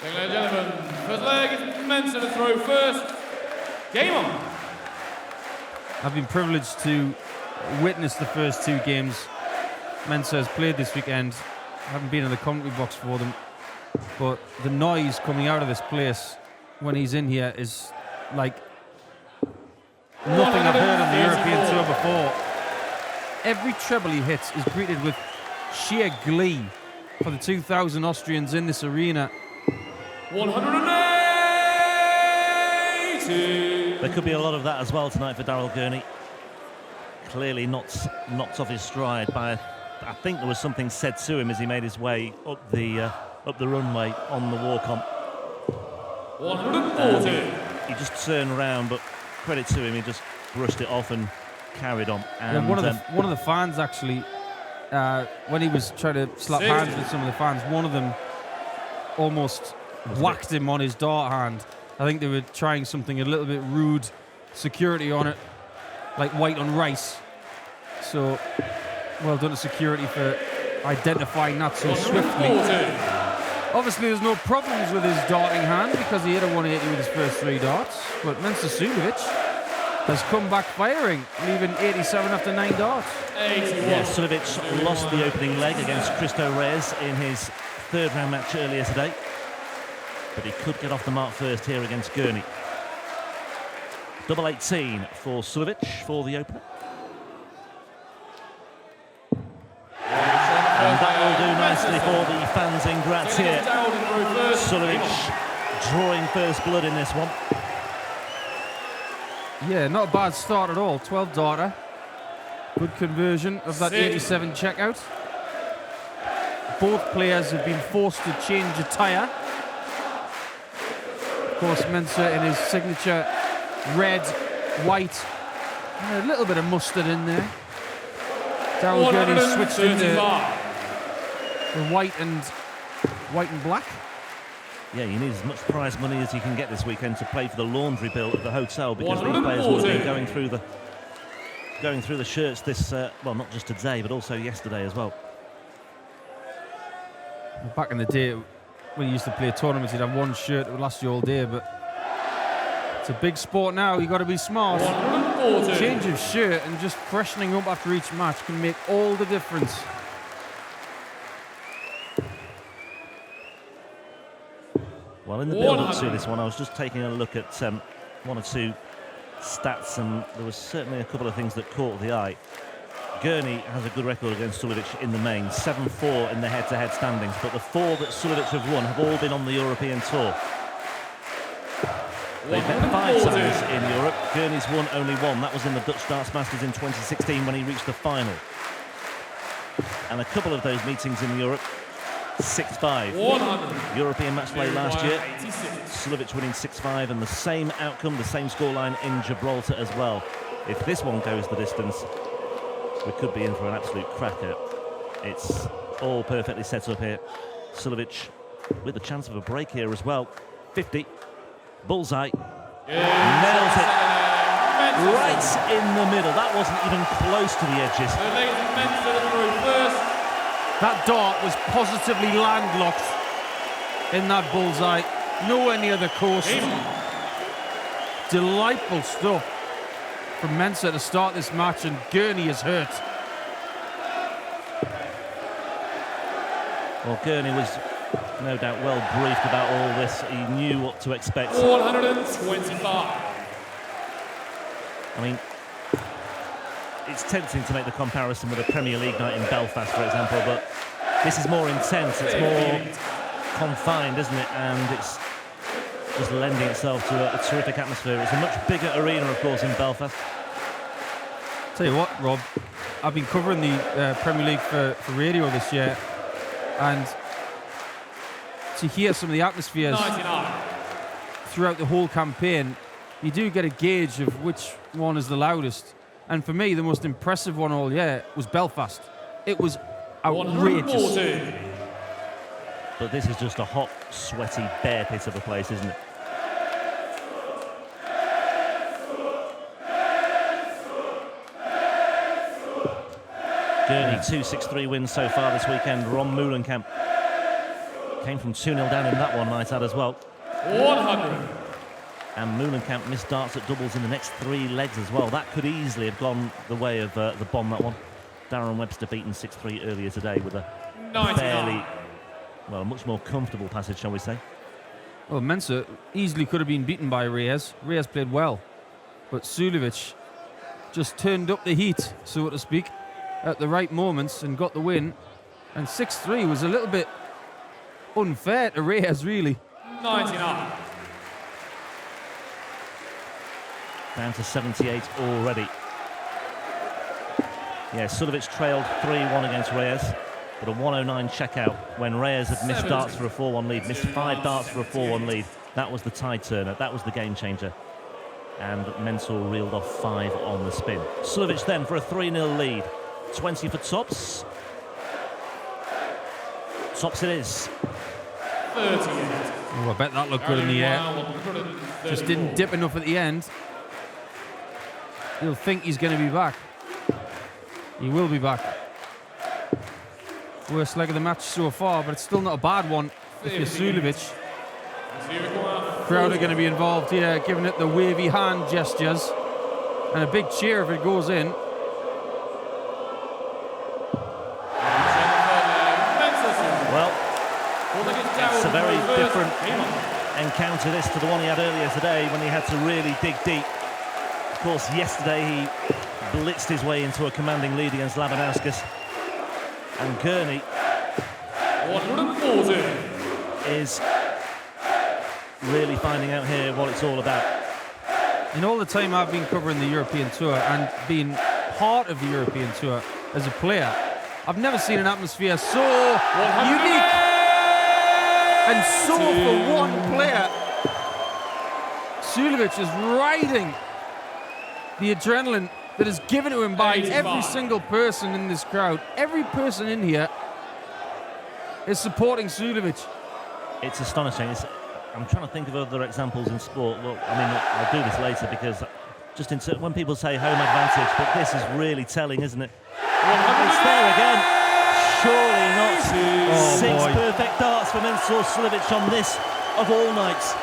Ladies and gentlemen, first leg is Mensur to throw first. Game on. I've been privileged to witness the first two games Mensur has played this weekend. I haven't been in the commentary box for them, but the noise coming out of this place when he's in here is like nothing I've heard on the European Tour before. Every treble he hits is greeted with sheer glee for the 2,000 Austrians in this arena. 180. There could be a lot of that as well tonight for Daryl Gurney. Clearly knocked off his stride by, I think there was something said to him as he made his way up the runway on the walk-on. 140. He just turned around, but credit to him, he just brushed it off and carried on. And one of the fans actually, when he was trying to slap hands with some of the fans, one of them almost whacked him on his dart hand. I think they were trying something a little bit rude, security on it, like white on rice. So, well done to security for identifying that so swiftly. Obviously, there's no problems with his darting hand because he hit a 180 with his first three darts. But Mensur Suljovic has come back firing, leaving 87 after 9 darts. Yeah, Suljovic lost the opening leg against Cristo Reyes in his third round match earlier today. But he could get off the mark first here against Gurney. Double 18 for Suljovic for the opener. And that will do nicely for the fans in Graz here. Suljovic drawing first blood in this one. Yeah, not a bad start at all. 12 darter. Good conversion of that 87 checkout. Both players have been forced to change attire. Of course, Mensur in his signature red, white, and a little bit of mustard in there. Daryl Gurney switched into the white and black. Yeah, you need as much prize money as you can get this weekend to pay for the laundry bill at the hotel, because these players will have been going through the shirts this well, not just today but also yesterday as well. Back in the day when you used to play tournaments, you'd have one shirt that would last you all day, but it's a big sport now. You've got to be smart. Change of shirt and just freshening up after each match can make all the difference. Well, in the build-up to this one, I was just taking a look at one or two stats, and there was certainly a couple of things that caught the eye. Gurney has a good record against Suljovic in the main, 7-4 in the head-to-head standings, but the 4 that Suljovic have won have all been on the European Tour. They've met 5 times in Europe. Gurney's won only 1. That was in the Dutch Darts Masters in 2016 when he reached the final. And a couple of those meetings in Europe, 6-5. European match play last year. Suljovic winning 6-5, and the same outcome, the same scoreline in Gibraltar as well. If this one goes the distance, we could be in for an absolute cracker. It's all perfectly set up here. Suljovic with a chance of a break here as well. 50. Bullseye. Nails it. Right in the middle. That wasn't even close to the edges. That dart was positively landlocked in that bullseye. Nowhere near the course. Delightful stuff from Mensur to start this match, and Gurney is hurt. Well, Gurney was no doubt well briefed about all this. He knew what to expect. 125. I mean, it's tempting to make the comparison with a Premier League night in Belfast, for example, but this is more intense, it's more confined, isn't it? And it's just lending itself to a terrific atmosphere. It's a much bigger arena, of course, in Belfast. Tell you what, Rob, I've been covering the Premier League for radio this year, and to hear some of the atmospheres throughout the whole campaign, you do get a gauge of which one is the loudest. And for me, the most impressive one all year was Belfast. It was outrageous. But this is just a hot, sweaty bear pit of a place, isn't it? Gurney, 2-6-3 wins so far this weekend. Ron Moulenkamp Came from 2-0 down in that one, might add as well. 100. And Moulenkamp missed darts at doubles in the next 3 legs as well. That could easily have gone the way of the bomb, that one. Darren Webster beaten 6-3 earlier today with a 99. fairly, well, much more comfortable passage, shall we say. Well, Mensur easily could have been beaten by Reyes. Reyes played well, but Suljovic just turned up the heat, so to speak, at the right moments and got the win. And 6-3 was a little bit unfair to Reyes, really. 99. Down to 78 already. Yeah, Suljovic trailed 3-1 against Reyes, but a 109 checkout when Reyes had missed darts for a 4-1 lead, missed 5 darts for a 4-1 lead. That was the tide turner, that was the game changer. And Mensur reeled off 5 on the spin. Suljovic then for a 3-0 lead. 20 for tops. Tops it is. 38. Oh, I bet that looked good in the air. Just didn't dip enough at the end. He'll think he's going to be back. He will be back. Worst leg of the match so far, but it's still not a bad one if you're Suljovic. Crowd are going to be involved here, giving it the wavy hand gestures. And a big cheer if it goes in. Well, it's a very different encounter this to the one he had earlier today when he had to really dig deep. Of course, yesterday he blitzed his way into a commanding lead against Labanauskas. And Gurney 140. is really finding out here what it's all about. In all the time I've been covering the European Tour and being part of the European Tour as a player, I've never seen an atmosphere so unique and so for one player. Suljovic is riding the adrenaline that is given to him by 85. every single person in this crowd. Every person in here is supporting Suljovic. It's astonishing. I'm trying to think of other examples in sport. Well, I mean, I'll do this later because just when people say home advantage, but this is really telling, isn't it? It's there again. Surely not. Oh, 6 boy. perfect darts for Mensur Suljovic on this of all nights.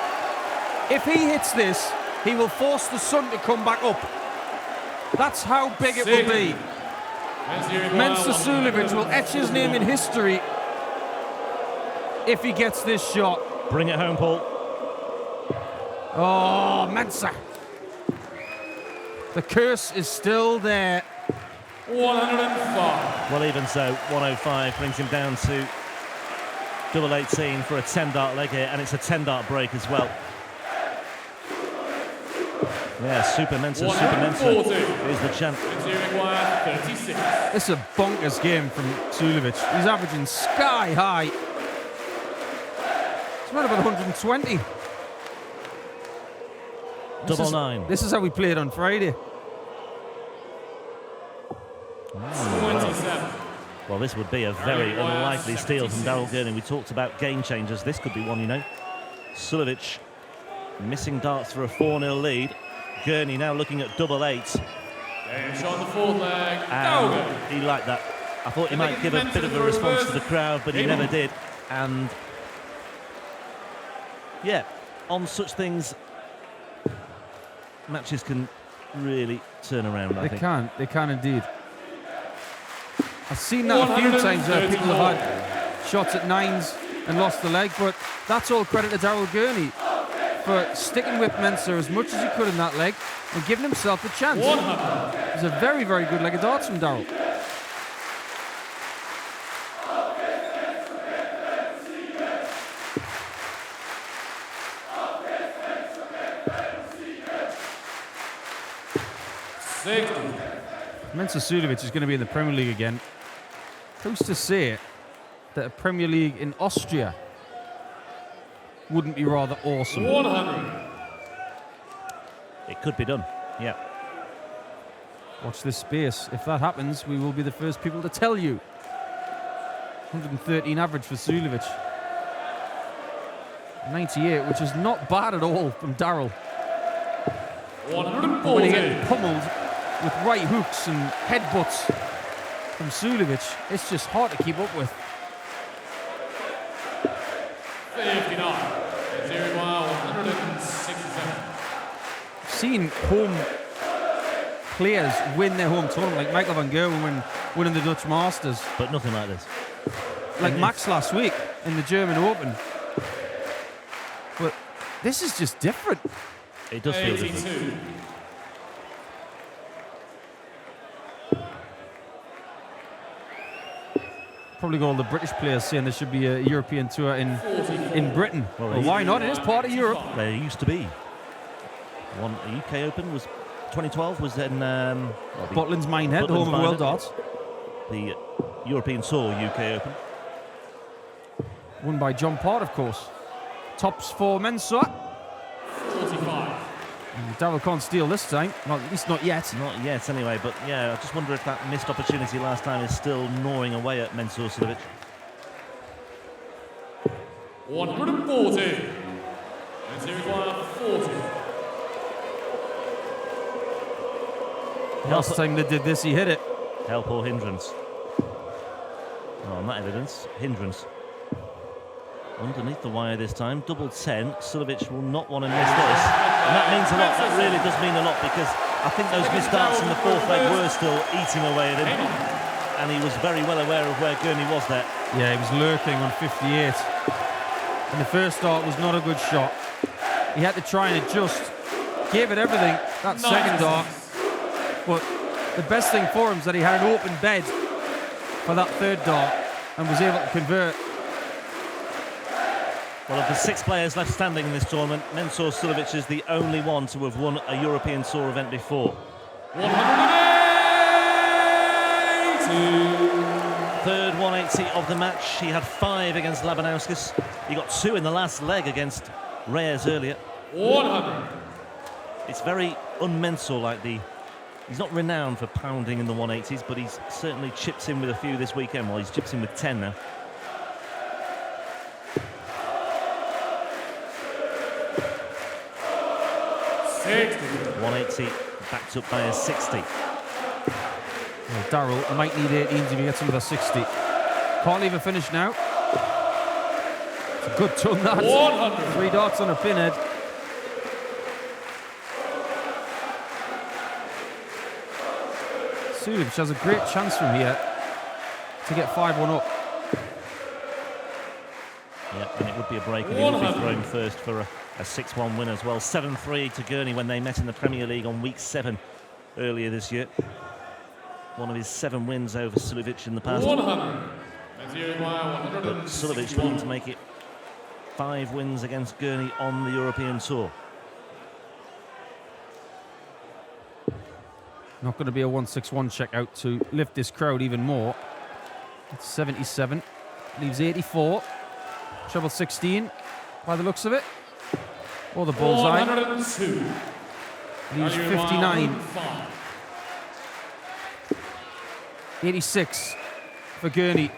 If he hits this, he will force the sun to come back up. That's how big it will be. Mensur Suljovic will etch his name in history if he gets this shot. Bring it home, Paul. Oh, Mensur. The curse is still there. 105. Well, even so, 105 brings him down to double 18 for a 10-dart leg here, and it's a 10-dart break as well. Yeah, Super Mensur is the champ. 36. This is a bonkers game from Suljovic. He's averaging sky high. He's around about 120. Double 9. This is how we played on Friday. 27. Well, this would be a very unlikely steal from Daryl Gurney. We talked about game changers. This could be one, you know. Suljovic missing darts for a 4-0 lead. Gurney now looking at double 8. Shot on the 4th leg. And he liked that. I thought he might give a bit of a response to the crowd, but he never did. And yeah, on such things, matches can really turn around, I think. They can indeed. I've seen that a few times where people have had shots at 9s and lost the leg, but that's all credit to Daryl Gurney for sticking with Mensur as much as he could in that leg and giving himself a chance. It was a very, very good leg of darts from Daryl. Mensur Suljovic is going to be in the Premier League again. Who's to say that a Premier League in Austria wouldn't be rather awesome? 100. It could be done, yeah. Watch this space. If that happens, we will be the first people to tell you. 113 average for Suljovic. 98, which is not bad at all from Daryl. 140. When he gets pummeled with right hooks and headbutts from Suljovic, it's just hard to keep up with. seen home players win their home tournament, like Michael van Gerwen winning the Dutch Masters. But nothing like this. Like Max last week in the German Open. But this is just different. It does feel different. Probably got all the British players saying there should be a European tour in Britain. Well, why not? It is part of Europe. There used to be one. The UK Open was 2012. Was then Butlin's Minehead, the home of World Darts. The European Tour UK Open, won by John Part, of course. Tops for Mensur. 45. Daryl can't steal this time. Well, at least not yet. Not yet, anyway. But yeah, I just wonder if that missed opportunity last time is still gnawing away at Mensur Suljovic. 140. Mensur requires 40. Last time they did this, he hit it. Help or hindrance? Oh, on that evidence, hindrance. Underneath the wire this time, double 10. Suljovic will not want to miss this. And that means a lot. That really does mean a lot, because I think those missed darts in the fourth leg were still eating away at him. And he was very well aware of where Gurney was there. Yeah, he was lurking on 58. And the first dart was not a good shot. He had to try and adjust. Gave it everything, that second dart. But the best thing for him is that he had an open bed for that third dart and was able to convert. Well, of the 6 players left standing in this tournament, Mensur Suljovic is the only one to have won a European Tour event before. 180. Third 180 of the match. He had 5 against Labanauskas. He got 2 in the last leg against Reyes earlier. 100. It's very un-Mensur, like he's not renowned for pounding in the 180s, but he's certainly chipped in with a few this weekend. Well, he's chipped in with 10 now. $60. 180 backed up by a 60. Well, Daryl might need 18s if he gets another 60. Can't leave a finish now. It's a good ton, that. 100. 3 darts on a pinhead. Suljovic has a great chance from here to get 5-1 up. Yeah, and it would be a break, and he would be thrown first for a 6-1 win as well. 7-3 to Gurney when they met in the Premier League on week 7 earlier this year. One of his 7 wins over Suljovic in the past. 100. But Suljovic looking to make it 5 wins against Gurney on the European Tour. Not going to be a 161 check out to lift this crowd even more. It's 77. Leaves 84. Treble 16 by the looks of it. Or the bullseye. 102. Leaves 59. 86 for Gurney.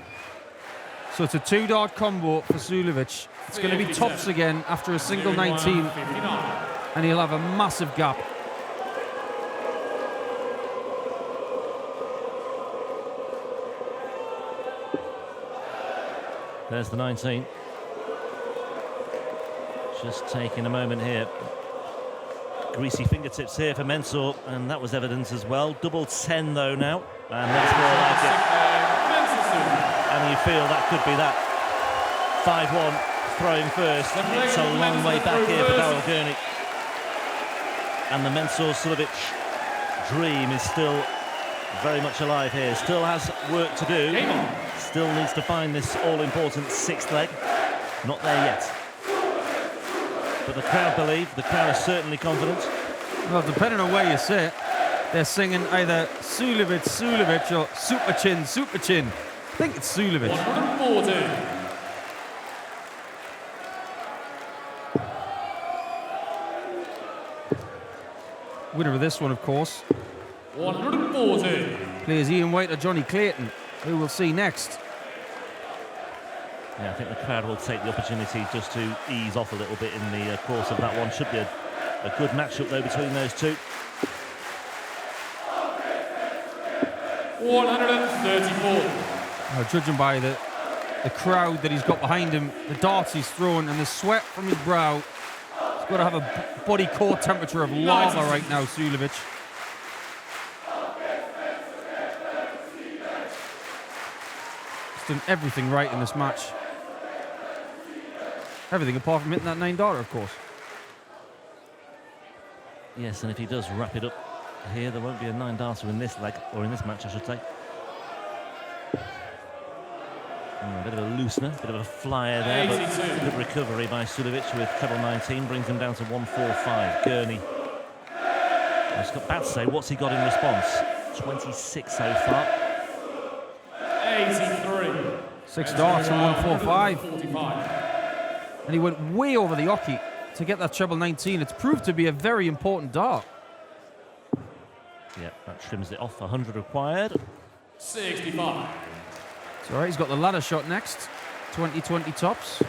So it's a 2-dart combo for Suljovic. It's going to be tops again after a single 19. And he'll have a massive gap. There's the 19. Just taking a moment here. Greasy fingertips here for Mensur, and that was evidence as well. Double 10 though now, and that's more like it. And you feel that could be that. 5-1, throwing first. It's a long way back here for Daryl Gurney. And the Mensur Suljovic dream is still very much alive here. Still has work to do. Still needs to find this all-important 6th leg. Not there yet. But the crowd believe, the crowd is certainly confident. Well, depending on where you sit, they're singing either Suljovic, Suljovic, or Super Chin, Super Chin. I think it's Suljovic. 140. Winner of this one, of course. 140. Plays Ian White or Johnny Clayton, who we'll see next. Yeah, I think the crowd will take the opportunity just to ease off a little bit in the course of that one. Should be a good matchup though between those two. 134. Now, judging by the crowd that he's got behind him, the darts he's throwing, and the sweat from his brow, got to have a body core temperature of lava right now, Suljovic. He's done everything right in this match. Everything apart from hitting that $9, of course. Yes, and if he does wrap it up here, there won't be a 9-darter in this leg, or in this match, I should say. A bit of a loosener, a bit of a flyer there, but good recovery by Suljovic with treble 19, brings him down to 145. Gurney. I was about to say, what's he got in response? 26 so far. 83. 6 darts and 145. And he went way over the oche to get that treble 19. It's proved to be a very important dart. Yeah, that trims it off. 100 required. 65. It's all right, he's got the ladder shot next. 20-20 tops.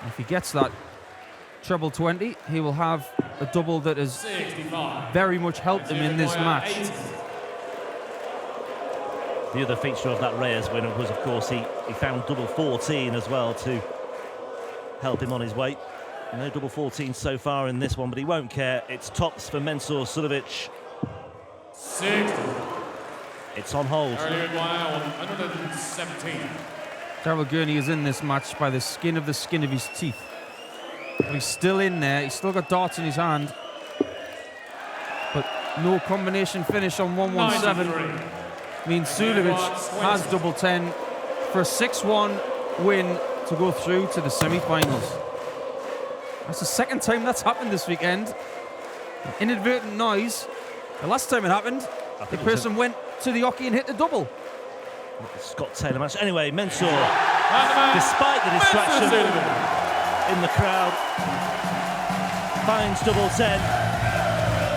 If he gets that treble 20, he will have a double that has 65. very much helped him in this match. 80. The other feature of that Reyes win was, of course, he found double 14 as well to help him on his way. No double 14 so far in this one, but he won't care. It's tops for Mensur Suljovic. 60. It's on hold. Earlier wire 117. Daryl Gurney is in this match by the skin of his teeth. But he's still in there. He's still got darts in his hand. But no combination finish on 117. Means Suljovic has double 10 for a 6-1 win to go through to the semi-finals. That's the second time that's happened this weekend. Inadvertent noise. The last time it happened, the person went to the oche and hit the double. Scott Taylor match. Anyway, Mensur, despite the distraction in the crowd, finds double 10,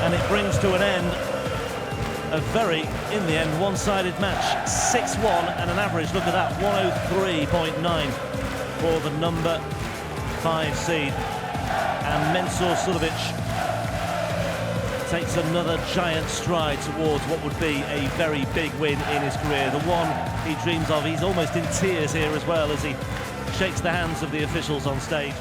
and it brings to an end a very, in the end, one-sided match. 6-1 and an average, look at that, 103.9 for the number 5 seed. And Mensur Suljovic takes another giant stride towards what would be a very big win in his career. The one he dreams of. He's almost in tears here as well as he shakes the hands of the officials on stage.